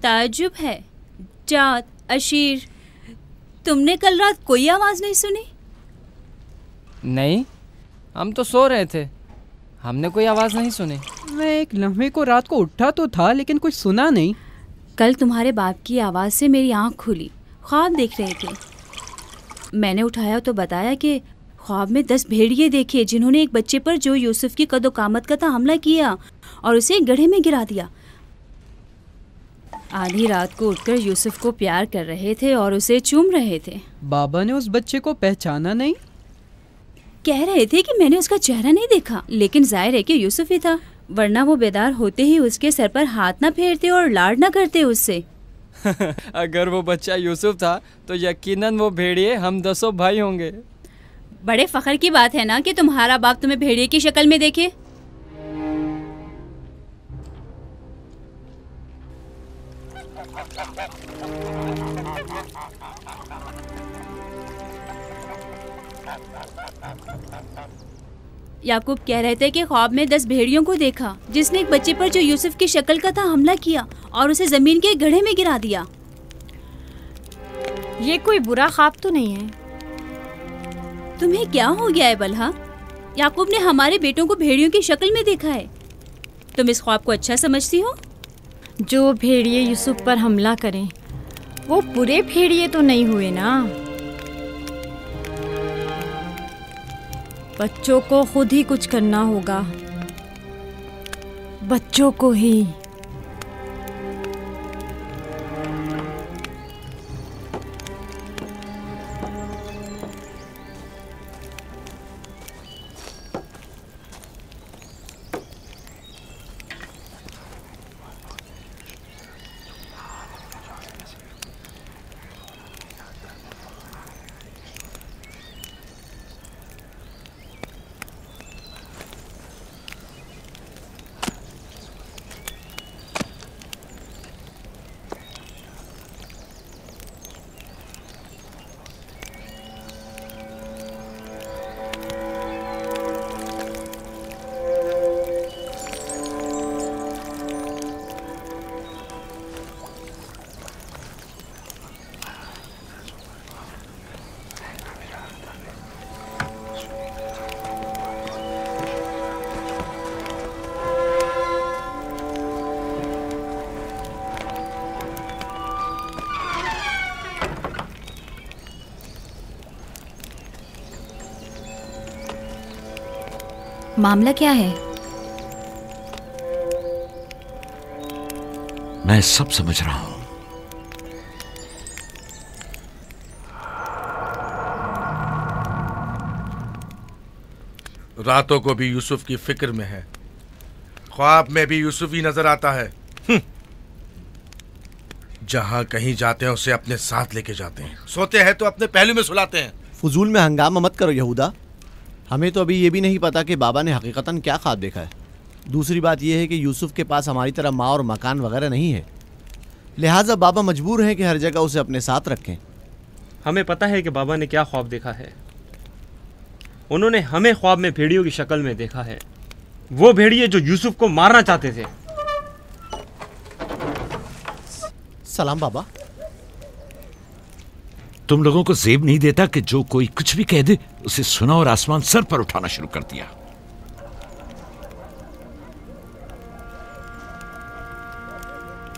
ताज्जुब है। जात, अशीर, तुमने कल रात कोई आवाज नहीं सुनी? नहीं, हम तो सो रहे थे, हमने कोई आवाज नहीं सुनी। मैं एक लम्हे को रात को उठा तो था लेकिन कुछ सुना नहीं। कल तुम्हारे बाप की आवाज से मेरी आंख खुली, ख्वाब देख रहे थे। मैंने उठाया तो बताया कि ख्वाब में 10 भेड़िए देखे जिन्होंने एक बच्चे पर जो यूसुफ की कदो कामत का था हमला किया और उसे एक गड्ढे में गिरा दिया। आधी रात को उठकर यूसुफ को प्यार कर रहे थे और उसे चूम रहे थे। बाबा ने उस बच्चे को पहचाना नहीं? कह रहे थे कि मैंने उसका चेहरा नहीं देखा, लेकिन जाहिर है कि यूसुफ ही था, वरना वो बेदार होते ही उसके सर पर हाथ ना फेरते और लाड ना करते उससे। अगर वो बच्चा यूसुफ था तो यकीनन वो भेड़िए हम 10 भाई होंगे। बड़े फख्र की बात है ना कि तुम्हारा बाप तुम्हें भेड़िए की शक्ल में देखे। याकूब कह रहे थे कि ख्वाब में 10 भेड़ियों को देखा जिसने एक बच्चे पर जो यूसुफ की शक्ल का था हमला किया और उसे जमीन के गड्ढे में गिरा दिया। ये कोई बुरा ख्वाब तो नहीं है? तुम्हें क्या हो गया है बलहा? याकूब ने हमारे बेटों को भेड़ियों की शक्ल में देखा है। तुम इस ख्वाब को अच्छा समझती हो? जो भेड़िए यूसुफ पर हमला करें वो पूरे भेड़िए तो नहीं हुए ना। बच्चों को खुद ही कुछ करना होगा, बच्चों को ही। मामला क्या है? मैं सब समझ रहा हूं। रातों को भी यूसुफ की फिक्र में है, ख्वाब में भी यूसुफ ही नजर आता है। जहां कहीं जाते हैं उसे अपने साथ लेके जाते हैं, सोते हैं तो अपने पहलू में सुलाते हैं। फजूल में हंगामा मत करो यहूदा, हमें तो अभी ये भी नहीं पता कि बाबा ने हकीकतन क्या ख्वाब देखा है। दूसरी बात यह है कि यूसुफ के पास हमारी तरह माँ और मकान वगैरह नहीं है, लिहाजा बाबा मजबूर हैं कि हर जगह उसे अपने साथ रखें। हमें पता है कि बाबा ने क्या ख्वाब देखा है। उन्होंने हमें ख्वाब में भेड़ियों की शक्ल में देखा है, वो भेड़िए जो यूसुफ को मारना चाहते थे। सलाम बाबा। तुम लोगों को ज़ेब नहीं देता कि जो कोई कुछ भी कह दे उसे सुना और आसमान सर पर उठाना शुरू कर दिया।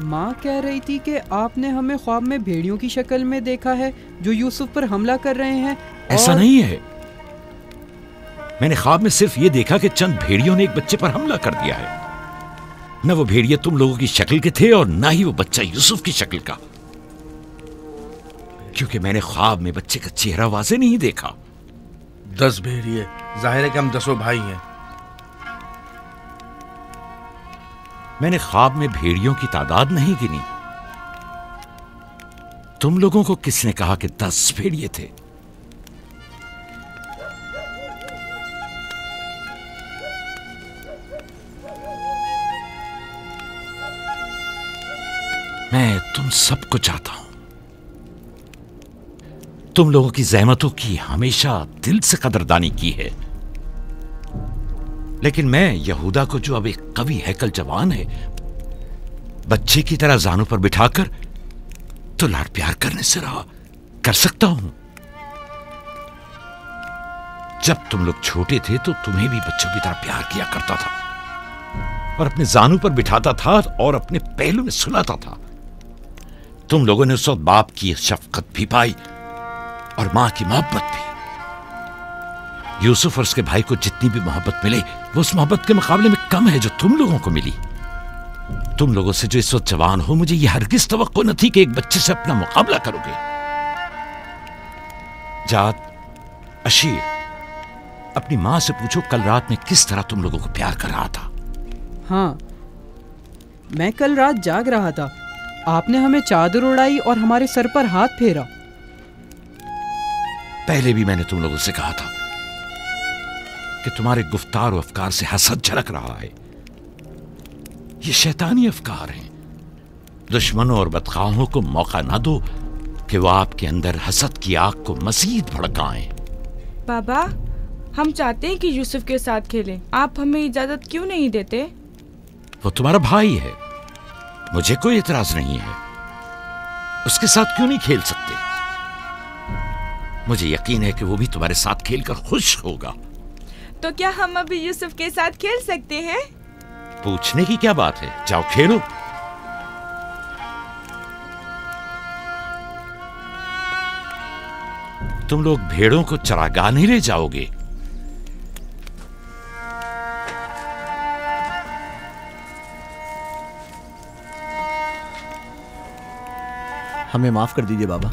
माँ कह रही थी कि आपने हमें ख्वाब में भेड़ियों की शक्ल में देखा है जो यूसुफ पर हमला कर रहे हैं। ऐसा नहीं है, मैंने ख्वाब में सिर्फ ये देखा कि चंद भेड़ियों ने एक बच्चे पर हमला कर दिया है। न वो भेड़िए तुम लोगों की शक्ल के थे और ना ही वो बच्चा यूसुफ की शक्ल का, क्योंकि मैंने ख्वाब में बच्चे का चेहरा वाज़े नहीं देखा। 10 भेड़िए, जाहिर है कि हम 10 भाई हैं। मैंने ख्वाब में भेड़ियों की तादाद नहीं गिनी। तुम लोगों को किसने कहा कि 10 भेड़िए थे? मैं तुम सबको चाहता हूं। तुम लोगों की ज़हमतों की हमेशा दिल से कदरदानी की है, लेकिन मैं यहूदा को, जो अब एक कवि हैकल जवान है, बच्चे की तरह जानों पर बिठाकर तो लाड प्यार करने से रहा कर सकता हूं। जब तुम लोग छोटे थे तो तुम्हें भी बच्चों की तरह प्यार किया करता था और अपने जानों पर बिठाता था और अपने पहलू में सुलाता था। तुम लोगों ने उस वक्त बाप की शफकत भी पाई और मां की मोहब्बत भी। यूसुफ और उसके भाई को जितनी भी मोहब्बत मिले वो उस मोहब्बत के मुकाबले में कम है जो तुम लोगों को मिली। तुम लोगों से जो इस वक्त जवान हो, मुझे यह हरगिज तवक्को न थी कि एक बच्चे से अपना मुकाबला करोगे। जात, अशीर, अपनी मां से पूछो कल रात में किस तरह तुम लोगों को प्यार कर रहा था। हाँ, मैं कल रात जाग रहा था। आपने हमें चादर उड़ाई और हमारे सर पर हाथ फेरा। पहले भी मैंने तुम लोगों से कहा था कि तुम्हारे गुफ्तार और अफकार से हसद झलक रहा है। ये शैतानी अफकार हैं। दुश्मनों और बदखाहों को मौका ना दो कि वो आपके अंदर हसद की आग को मजीद भड़काएं। बाबा, हम चाहते हैं कि यूसुफ के साथ खेलें। आप हमें इजाजत क्यों नहीं देते? वो तुम्हारा भाई है, मुझे कोई एतराज नहीं है। उसके साथ क्यों नहीं खेल सकते? मुझे यकीन है कि वो भी तुम्हारे साथ खेलकर खुश होगा। तो क्या हम अभी यूसुफ के साथ खेल सकते हैं? पूछने की क्या बात है, जाओ खेलो। तुम लोग भेड़ों को चरागाह नहीं ले जाओगे? हमें माफ कर दीजिए बाबा।